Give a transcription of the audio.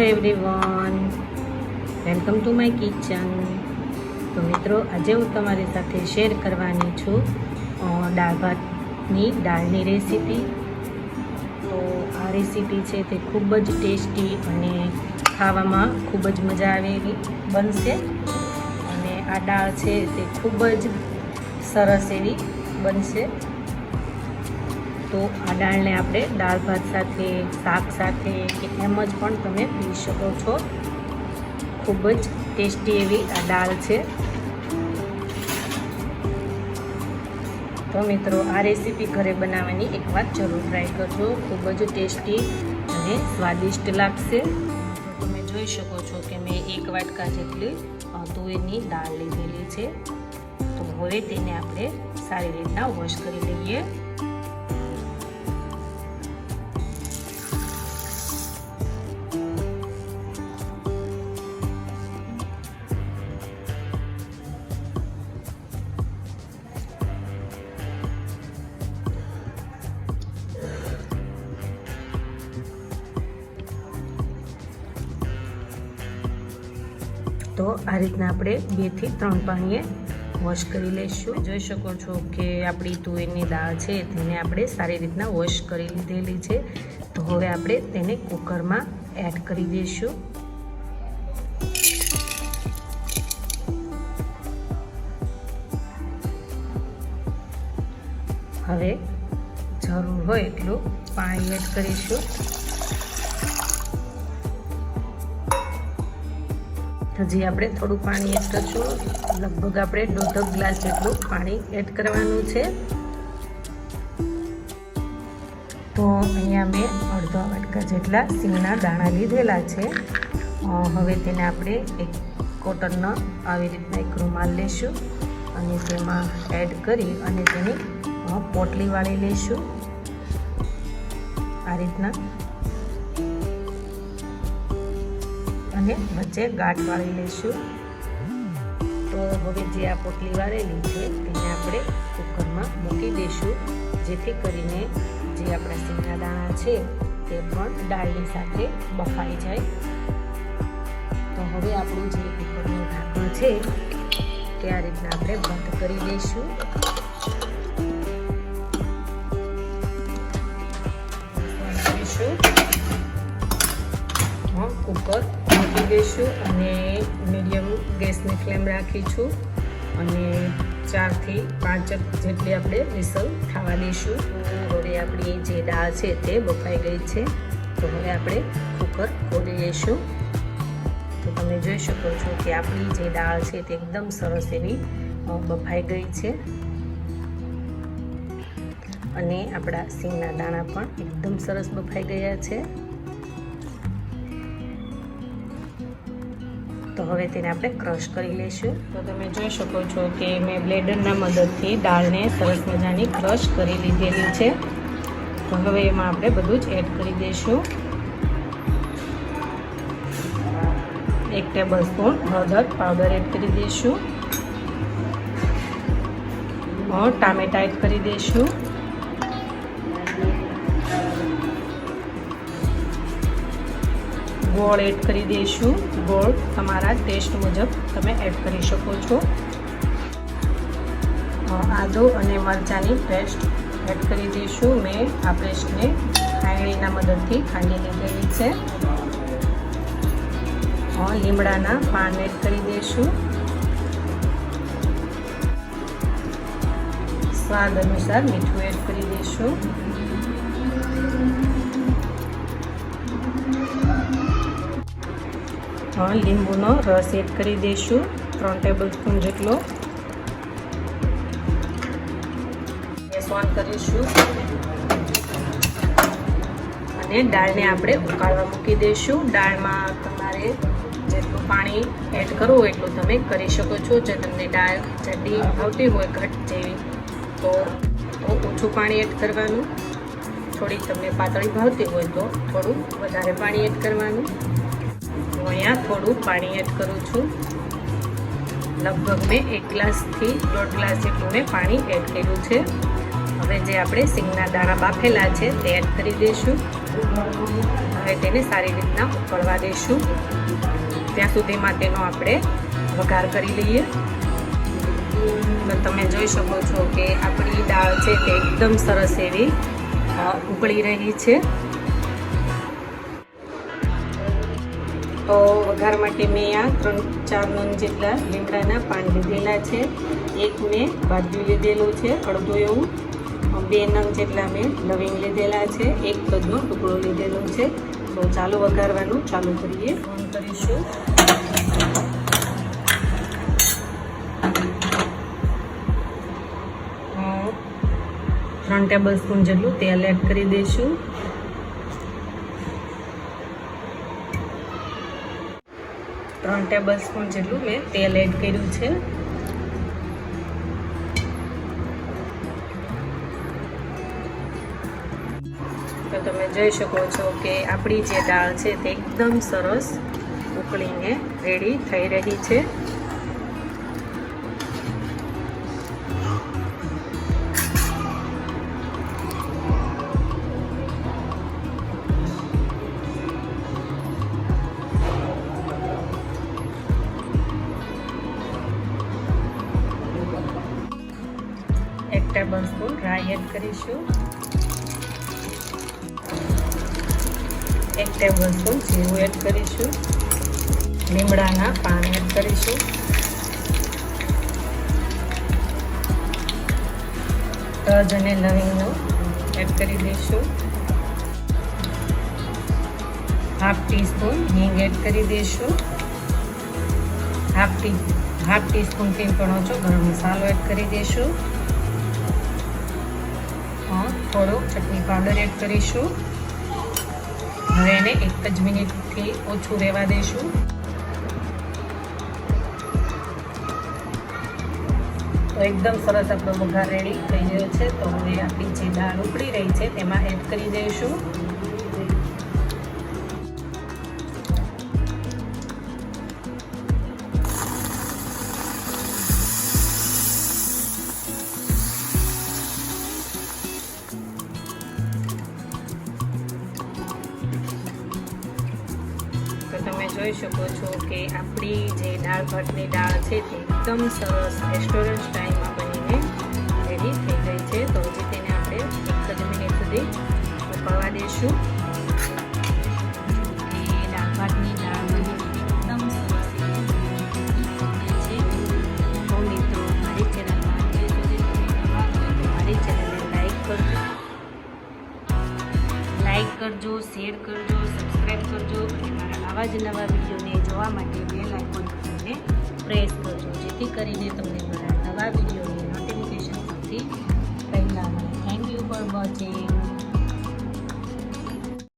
Everyone, welcome to my kitchen. તો મિત્રો, આજે હું તમારી સાથે શેર કરવાની છું દાળ ભાતની દાળની રેસીપી। તો આ રેસીપી છે તે ખૂબ જ ટેસ્ટી અને ખાવામાં ખૂબ જ મજા આવે એવી બનશે, અને આ દાળ છે તે ખૂબ જ સરસ એવી બનશે। તો આ દાળને આપણે દાળ ભાત સાથે, શાક સાથે કે એમ જ પણ તમે પી શકો છો। ખૂબ જ ટેસ્ટી એવી આ દાળ છે। તો મિત્રો, આ રેસીપી ઘરે બનાવવાની એકવાર જરૂર ટ્રાય કરજો, ખૂબ જ ટેસ્ટી અને સ્વાદિષ્ટ લાગશે। તમે જોઈ શકો છો કે મેં 1 વાટકા જેટલી તુવેરની દાળ લીધેલી છે। તો હવે તેને આપણે સારી રીતના વોશ કરી લઈએ। તો આ રીતના આપણે 2 થી 3 પાણીએ વોશ કરી લઈશું। જોઈ શકો છો કે આપણી તુવેરની દાળ છે તેને આપણે સારી રીતના વોશ કરી લીધેલી છે। તો હવે આપણે તેને કુકરમાં એડ કરી દઈશું। હવે જરૂર હોય એટલું પાણી એડ કરીશું। હજી આપણે થોડું પાણી એડ કરશું, લગભગ આપણે 1.5 ગ્લાસ જેટલું પાણી એડ કરવાનું છે। તો અહીંયા મેં અડધો વાટકા જેટલા સિંગના દાણા લીધેલા છે। હવે તેને આપણે એક કોટનનો આવી રીતના એક રૂમાલ લેશું અને તેમાં એડ કરી અને તેની પોટલી વાળી લઈશું આ રીતના, અને વચ્ચે ગાંઠ વાળી લઈશું। તો હવે જે આ પોટલી વાળેલી છે તેને આપણે કુકરમાં મૂકી દઈશું, જેથી કરીને જે આપણા સિંગના દાણા છે તે પણ દાળની સાથે બફાઈ જાય। તો હવે આપણું જે કુકરનું ઢાંકણ છે તે આ રીતના આપણે બંધ કરી દઈશું। કુકર મૂકી દઈશું અને મીડિયમ ગેસની ફ્લેમ રાખીશું અને 4 થી 5 જેટલી આપણે વિસલ થવા દઈશું। હવે આપણી જે દાળ છે તે બફાઈ ગઈ છે। તો હવે આપણે કુકર ખોલી દઈશું। તો તમે જોઈ શકો છો કે આપણી જે દાળ છે તે એકદમ સરસ એવી બફાઈ ગઈ છે, અને આપણા સિંગના દાણા પણ એકદમ સરસ બફાઈ ગયા છે। તો હવે તેને આપણે ક્રશ કરી લઈશું। તો તમે જોઈ શકો છો કે મેં બ્લેન્ડરના મદદથી દાળને સરસ મજાની ક્રશ કરી લીધેલી છે। તો હવે એમાં આપણે બધું જ એડ કરી દઈશું। 1 ટેબલસ્પૂન હળદર પાવડર એડ કરી દઈશું। ટામેટા એડ કરી દઈશું। ગોળ એડ કરી દઈશું। ગોળ તમારા ટેસ્ટ મુજબ તમે એડ કરી શકો છો। આદુ અને મરચાંની પેસ્ટ એડ કરી દઈશું। મેં આ પેસ્ટને ખાંડણીના મદદથી ખાંડી લીધેલી છે। લીમડાના પાન એડ કરી દઈશું। સ્વાદ અનુસાર મીઠું એડ કરી દઈશું। લીંબુનો રસ એડ કરી દઈશું, 3 ટેબલસ્પૂન જેટલો। ગેસ ઓન કરીશું અને દાળને આપણે ઉકાળવા મૂકી દઈશું। દાળમાં તમારે જેટલું પાણી એડ કરવું હોય એટલું તમે કરી શકો છો। જો તમને દાળ જાડી આવતી હોય ઘટ જેવી તો ઓછું પાણી એડ કરવાનું, થોડી તમને પાતળી ભાવતી હોય તો થોડું વધારે પાણી એડ કરવાનું। હું અહીંયા થોડું પાણી એડ કરું છું, લગભગ મેં 1 ગ્લાસથી 1.5 ગ્લાસ જેટલું મેં પાણી એડ કર્યું છે। હવે જે આપણે સિંગના દાણા બાફેલા છે તે એડ કરી દઈશું। હવે તેને સારી રીતના ઉકળવા દઈશું. ત્યાં સુધીમાં તેનો આપણે વઘાર કરી લઈએ. તો તમે જોઈ શકો છો કે આપણી દાળ છે તે એકદમ સરસ એવી ઉકળી રહી છે. તો વઘાર માટે મેં આ 3-4 નંગ જેટલા લીમડાના પાન લીધેલા છે. એક મેં બાજુ લીધેલું છે અડધું એવું. 2 નંગ જેટલા મેં લવિંગ લીધેલા છે. એક તજનો ટુકડો લીધેલો છે. તો ચાલો વઘારવાનું ચાલુ કરીએ. ઓન કરીશું. 3 ટેબલસ્પૂન જેટલું તેલ એડ કરી દઈશું. ત્રણ ટેબલસ્પૂન જેટલું મેં તેલ એડ કર્યું છે. તો તમે જોઈ શકો છો કે આપણી જે દાળ છે તે એકદમ સરસ ઉકળીને રેડી થઈ રહી છે. એક ટેબલસ્પૂન રાઈ એડ કરીશું. 1 ટેબલસ્પૂન જીરું એડ કરીશું. લીમડાના પાન એડ કરીશું. તજ અને લવિંગનો એડ કરી દઈશું. 1/2 ટીસ્પૂન હિંગ એડ કરી દઈશું. 1/2 ટીસ્પૂનથી પણ ઓછો ગરમ મસાલો એડ કરી દઈશું. થોડો ચટણી પાવડર એડ કરીશું. હવે એને 1 જ મિનિટથી ઓછું રહેવા દઈશું. તો એકદમ સરસ આપણો વઘાર રેડી થઈ ગયો છે. તો હવે આપણી જે દાળ ઉકળી રહી છે તેમાં એડ કરી દઈશું. તો તમે જોઈ શકો છો કે આપણી જે દાળ ભાતની દાળ છે તે એકદમ સરસ રેસ્ટોરન્ટ સ્ટાઇલમાં બનીને રેડી થઈ ગઈ છે. તો હજી તેને આપણે 1 જ મિનિટ સુધી ઉકળવા દઈશું. દાળ ભાતની દાળ બની એકદમ સરસ છે. તો મિત્રો મારી ચેનલમાં મારી ચેનલને લાઈક કરજો, શેર કરજો, સબસ્ક્રાઈબ કરજો અને મારા આવા જ નવા વિડીયોને જોવા માટે બેલ આઇકોન બટનને પ્રેસ કરજો, જેથી કરીને તમને મારા નવા વિડીયોની